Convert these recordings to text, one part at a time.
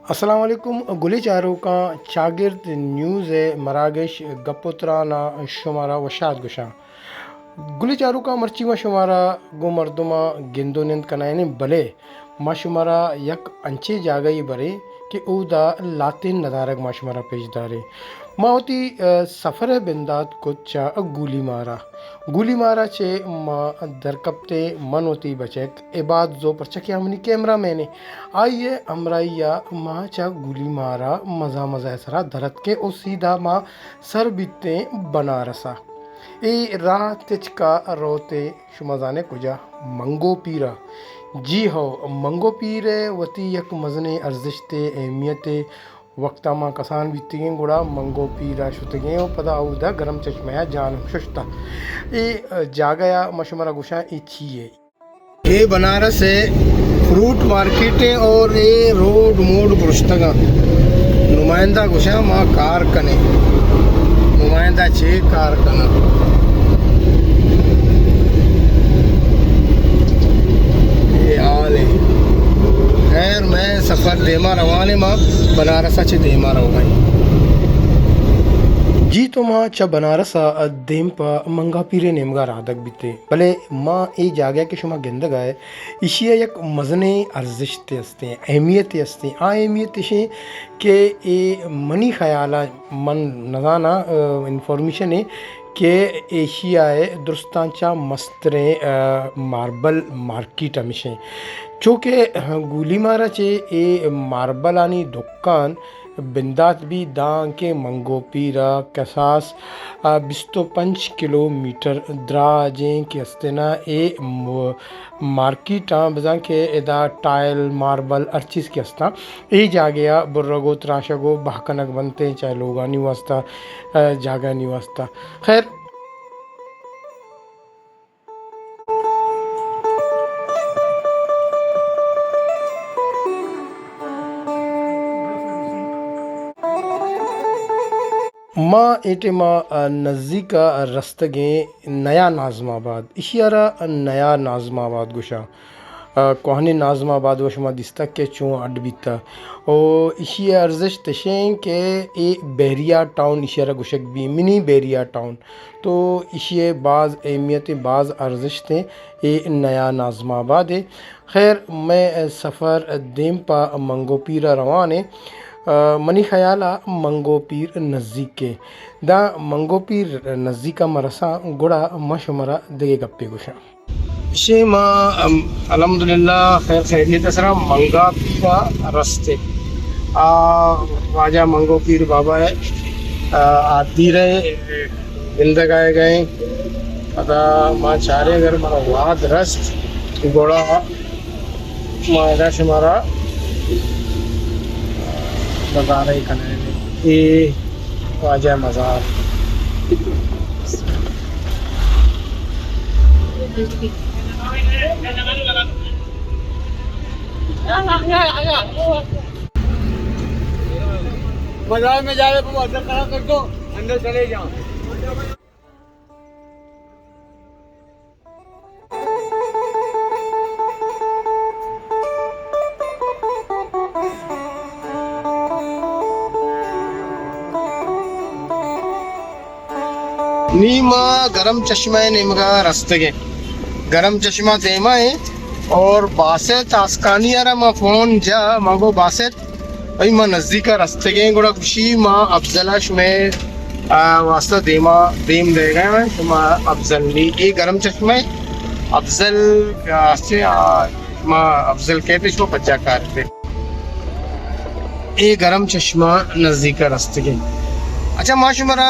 अस्सलाम वालेकुम गुली चारों का शागिर्द न्यूज़ मरागश गपोत्राना शुमारा वशाद गुशा गुली चारों का मर्ची मा शुमारा गो मर्दुमा गिंदो निंद कनायने भले मा शुमारा यक अंचे जागई बरे कि उदा लातिन नदारक मा शुमारा पेशदारे मावती सफ़र बिंदात कुच्चा गुली मारा चे मा दरकप्ते मन होती बचक इबाद जो पर चकिया मनी कैमरा मैंने आइए अमराइया माँ चा गुली मारा मज़ा मज़ा ऐसा दरत के ओ सीधा माँ सर बीतते बनारसा ए राह तिचका रोते शुमजाने कुजा मंगो पीरा जी हो मंगो पीरे वती यक मजने अर्जिशते अहमियत वक्ता माँ कसान बीतगे गुड़ा मंगो पीरा शुतगे पदा उदा गरम चश्मया जान शुश्ता ए जागया मशमरा गुशा ए छिए ये बनारस है फ्रूट मार्केट है और ये रोड मोड पुरुषतगा नुमाइंदा गुशा माँ कार कने नुमाइंदा छे कार कना ये हाल है। खैर मैं सफ़र देमा रवाने माँ बनारसा चे देमा रहो जी तो माँ चा बनारसा देम पा मंगा पीरे नेमगा राधक बीते भले माँ ए जाग्या के शुमा गिंद गाए इशिया यक मजने अर्जिशते असते अहमियत असते आ अहमियत इशे के ए मनी ख्याला मन नजाना इंफॉर्मेशन है के एशियाए दुरुस्तांचा मस्तरे मार्बल मार्केट हमेशा चूँकि गुली मारा चे ए मार्बल आनी दुकान बिंदात भी दां के मंगो पीरा कसास 25 किलोमीटर द्राजे के अस्तना ए मार्केटा बजा के एदा टाइल मार्बल हर चीज़ के अस्ता ए जा गया बुर्रगो त्राशगो बहकनक बनते चाहे लोगा नहीं वास्ता जागा नहीं वास्ता खैर माँ एटे माँ नज़दीका रस्तगे नया नाज़माबाद इशियारा नया नाज़माबाद गुशा कोहनी नाज़माबाद वशमा दिस्तक के चूँ अड बीता ओ इशिया अर्जिश तशें के ए बहरिया टाउन इशियारा गुशक भी मिनी बहरिया टाउन तो इशिये बाज़ अहमियत बाज़ अर्जिश थे ए नया नाज़माबाद है। खैर मैं सफ़र देम पा मंगो पीरा रवान है मनी ख्याला मंगो पीर नज़दीक के दा मंगो पीर नज़दीका मरसा गुड़ा मशमरा दगे गप्पे गुशा इसे माँ अल्हम्दुलिल्लाह खैर खैरियत असरा मंगा पीरा रस्ते वाजा मंगो पीर बाबा है आती रहे जिंदग आए गए अदा माँ चारे अगर मारा वाद रस्त गोड़ा मारा शुमारा नज़ारा ही कने ये वाजा मज़ार बाजार में जा रहे तुम अंदर खड़ा कर दो अंदर चले जाओ। नीमा गरम चश्मा निमगा रस्तगे गरम चश्मा देमा है और बासेत आसकानी यारा मा फोन जा मांगो बासेत भाई माँ नज़दीका रस्तगे गुड़ा खुशी माँ अफजला शुमे वास्ता देमा देम देगा मैं शुमा अफजल ली ये गरम चश्मा है अफजल से माँ अफजल कहते इसको बच्चा कारते ये गरम चश्मा नज़दीका रस्तगे अच्छा माँ शुमारा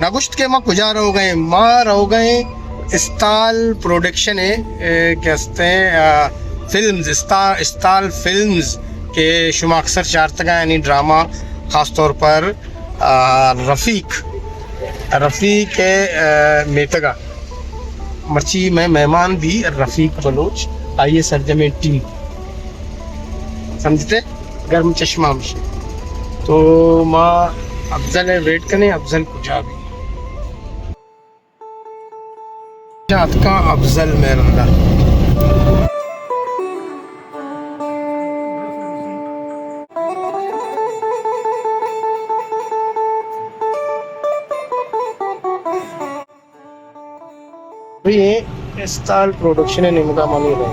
नगुश्त के माँ कुजा रहो गए माँ रहो गए इस्ताल प्रोडक्शन है कहते हैं फिल्म्स इस्ताल फिल्म्स के शुमा अक्सर चारतगा यानी ड्रामा ख़ास तौर पर रफ़ीक मेतगा मर्ची में मेहमान भी रफ़ीक बलोच आइए सरजमे टीम समझते गर्म चश्मा में तो माँ अफजल है वेट करें अफजल कुजा भी का अफजल मेरंदा ये स्टाइल प्रोडक्शन निमगा मानी रहे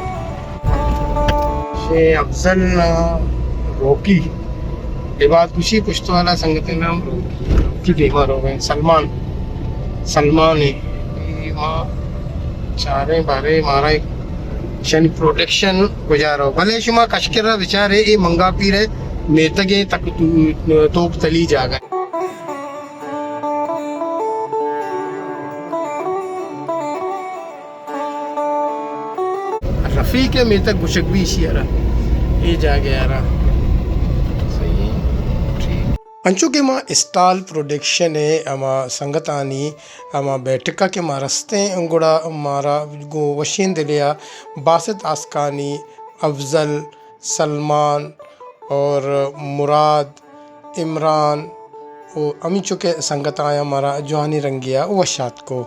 ये अफजल रोकी ये बात खुशी पुश्तो वाला संगठन नाम रोकी बीमार हो गए सलमान सलमान है वहाँ चारे बारे मारा शन प्रोटेक्शन गुजारो भले शुमा कशकरा बेचारे ये मंगा पी रहे नेतगे तक तोप तली जा गए रफ़ीक है मेरे तक गुशक भी इसी यारा ये जा गया यारा सही ठीक अंचो के माँ स्टाल प्रोडक्शन है अमा संगतानी अमा बैठका के माँ रस्ते अंगुड़ा मारा गो वशीन दिलिया बासित आसकानी अफजल सलमान और मुराद इमरान वो अमी चुके संगत आया हमारा जवानी रंगिया वशात को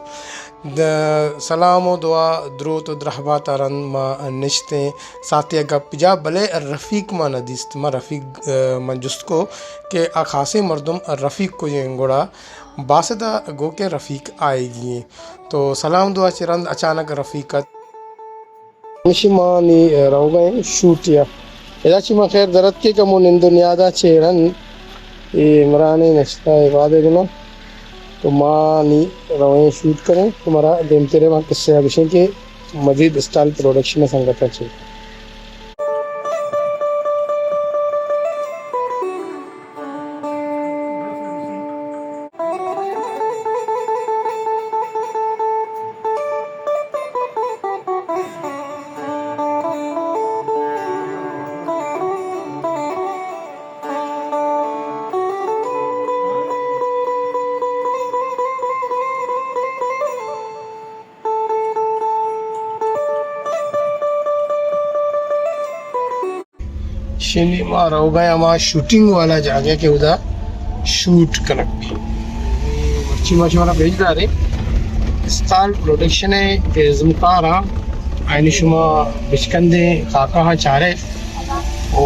द सलाम व दुआ द्रोत द्रहबा तरन मा निश्ते साथिया गप जा भले रफ़ीक मा नदीस्त मा रफ़ीक मंजुस्त को के खासे मर्दम रफ़ीक को ये गोड़ा बासदा गो के रफ़ीक आएगी तो सलाम दुआ चिरंद अचानक रफ़ीकत निशिमानी रहो गए शूट या इलाची खैर दरद के कमो निंदो न्यादा चेरन ये मराने नश्ता वादे गुना तो माँ नी रवे शूट करें तुम्हारा देम तेरे वहाँ किस्से अभिषेक के मजीद स्टाइल प्रोडक्शन में संगत है सिनेमा रहो गए हमारा शूटिंग वाला जागे के उधर शूट करक भी मच्छी मच्छी वाला भेज दा रे स्टाइल प्रोडक्शन है ज़मकारा आइने शुमा बिचकंदे काका हाँ चारे ओ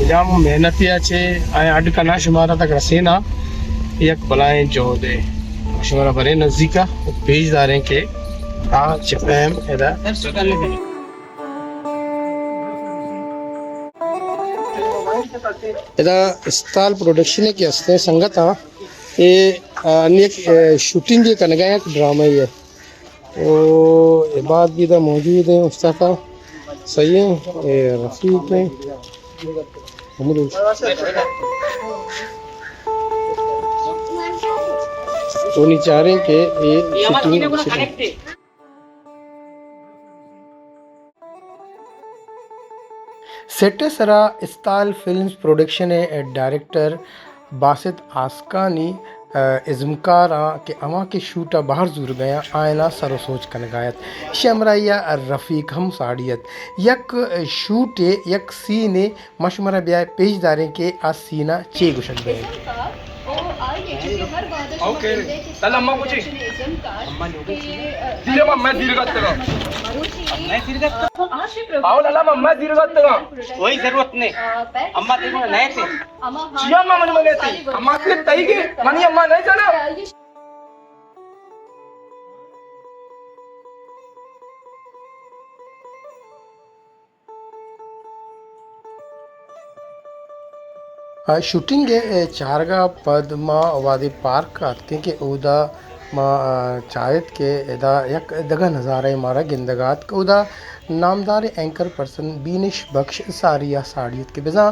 जाम मेहनती अच्छे आए अड कना शुमारा तक रसेना यक बलाएं जो दे शुमारा बरे नज़दीका भेज दा रहे के चिपैम इधर इधर स्टाइल प्रोडक्शन के हस्ते संगत हाँ ये अन्य शूटिंग के कन गया ड्रामा ही है तो ये बात भी इधर मौजूद है मुस्तफ़ा सही है ये रफ़ीक है तो नहीं चाह रहे कि ये shooting etcetera style films production director Basit आसकानी इज़मकारा के अमा के शूटा बाहर जुर गया आयना सरो सोच कन गायत शमराया रफ़ीक हम साड़ियत यक शूटे यक सीने मशमरा ब्याह पेशदारे के आ सीना चे गुशन गए ओके चल अम्मा पूछी अम्मा धीरे मम्मा धीरे करते रहो मैं धीरे करते आओ लाला मम्मा धीरे करते रहो कोई जरूरत नहीं अम्मा तेरे को नहीं थे जिया अम्मा मन में थी अम्मा के तई की मनी अम्मा नहीं जाना शूटिंग चारगा पद माँ वादी पार्क आते के उदा माँ चायत के एदा यक दगा नज़ारा मारा गिंदगात का उदा नामदार एंकर पर्सन बीनिश बख्श सारिया साड़ियत के बिजा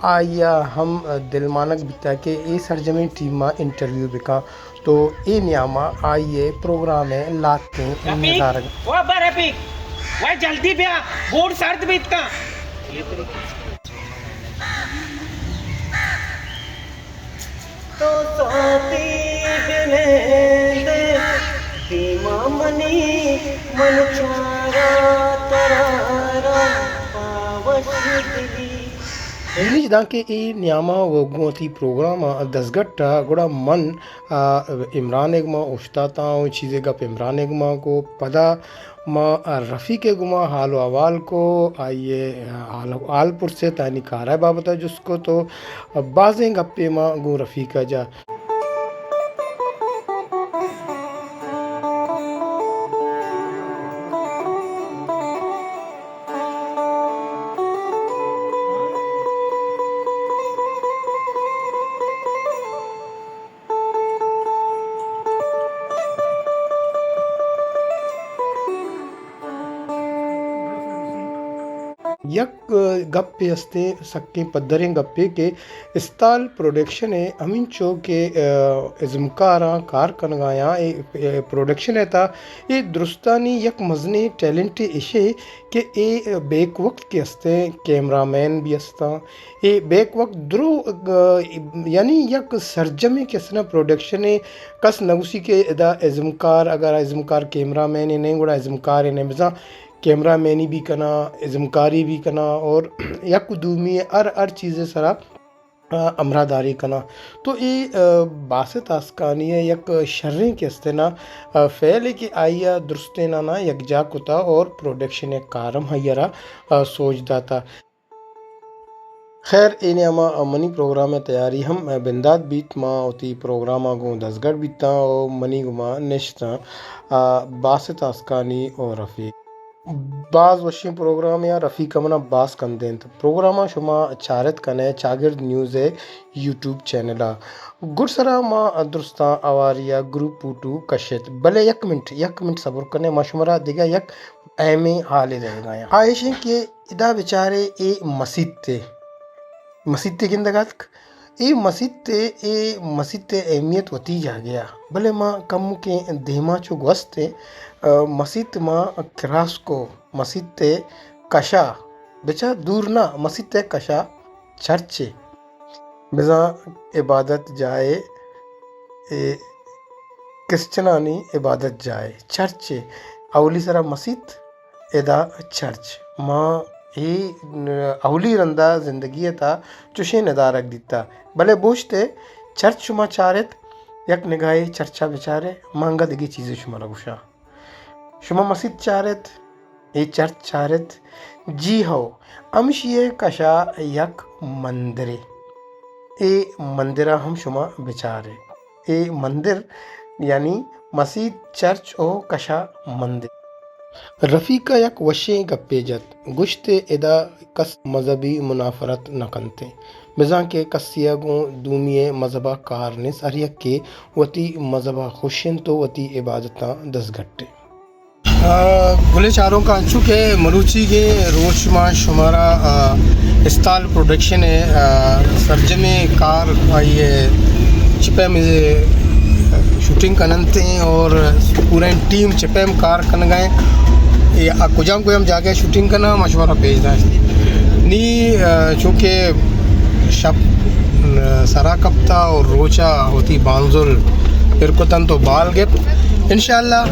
आया हम दिलमानक बिता के ए सरजमी टीम माँ इंटरव्यू बिका तो ए नियामा आइए प्रोग्राम में लाते नज़ारा वो जल्दी भी बोर्ड सर्द भी इतना तो सोती बिने दे धीमा मनी मन चारा तरारा पावश दिली इंग्लिश दाके ए न्यामा व गोती प्रोग्राम दसगट्टा गुड़ा मन इमरान एगमा उश्ताता चीज़ें गप इमरान एगमा को पदा माँ रफ़ी के गुमा हाल अवाल को आइए आलपुर से तानी कारा बाबत है जिसको तो बाज़ें गप्पे माँ गो रफ़ी का जा यक गप्पे असते सक्के पद्धरे गप्पे के इस्ताल प्रोडक्शन है अमीन चो के इज़मकारा कार कनगाया ए प्रोडक्शन है था ये दुरुस्तानी यक मजने टैलेंट इशे के ए बेक वक्त के असते कैमरामैन भी असता ए बेक वक्त द्रो यानी यक सरजमे के असना प्रोडक्शन है कस नगुसी के इदा इज़मकार अगर इज़मकार कैमरामैन नहीं गुड़ा इज़मकार ने मिजा कैमरा मैनी भी कना इज़मकारी भी कना और यक दूमी अर चीज़ें सरा अमरादारी कना तो ये बासत आसकानी है यक शर्रें के अस्तना फैले की आइया दुरुस्ते ना यकजा कुता और प्रोडक्शन कारम हयरा सोच दाता खैर इन्हें अमा मनी प्रोग्राम में तैयारी हम बिंदात बीत माँ होती प्रोग्राम गो दसगढ़ बीता और मनी गुमा निश्ता बासत आसकानी और रफ़ी बाज वशी प्रोग्राम या रफ़ी कमना बास कंदें प्रोग्राम शुमा चारत कने चागिर्द न्यूज़ है यूट्यूब चैनल गुरसरा माँ दुरुस्ता आवारिया ग्रुप पूटू कशित भले यक मिनट सब्र कने मशवरा दिगा यक अहमे हाल देगा आयशे के इदा बेचारे ए मस्जिद ते किंदगात ए मस्जिद ते अहमियत होती जा गया भले माँ कम के देमा चो गस्ते मस्जिद माँ क्रास को मस्जिद ते कशा बेचा दूर ना मस्जिद ते कशा चर्चे बिजा इबादत जाए ए क्रिश्चनानी इबादत जाए चर्चे अवली सरा मस्जिद एदा चर्च माँ ये अवली रंदा जिंदगी था चुशे नदा रख दीता भले बोझते चर्च शुमा चारत यक निगाहे चर्चा बेचारे मांगा दिगी चीज़ें शुमा रगुशा शुमा मस्जिद चारत ये चर्च चारत जी हो अमशिये कशा यक मंदिरे ए मंदिरा हम शुमा बेचारे ए मंदिर यानी मस्जिद चर्च ओ कशा मंदिर रफ़ीका यक वशे गप्पेजत गुश्ते इदा कस मजहबी मुनाफरत न कंते बिजा के कसिया गो दूमिये मजहबा कारने सरियक के वती मजहबा खुशिन तो वती इबादता दस घट्टे गुले चारों का चुके मरूची के रोशमा शुमारा इस्ताल प्रोडक्शन है सरजमे कार ये चिपे में शूटिंग करनते हैं और पूरे टीम चिपे में कार कन गए ये कुजाम को हम जाके शूटिंग करना मशवरा भेजना है नी चूँकि शब सरा कप्ता और रोचा होती बांजुल फिर को तन तो बाल गिप इंशाल्लाह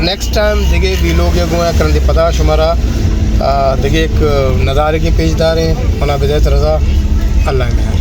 नेक्स्ट टाइम दिगे भी लोग गोया करन दे पता शुमारा दिगे एक नज़ारे के पेशदार हैं मना बिदायत रज़ा अल्लाह में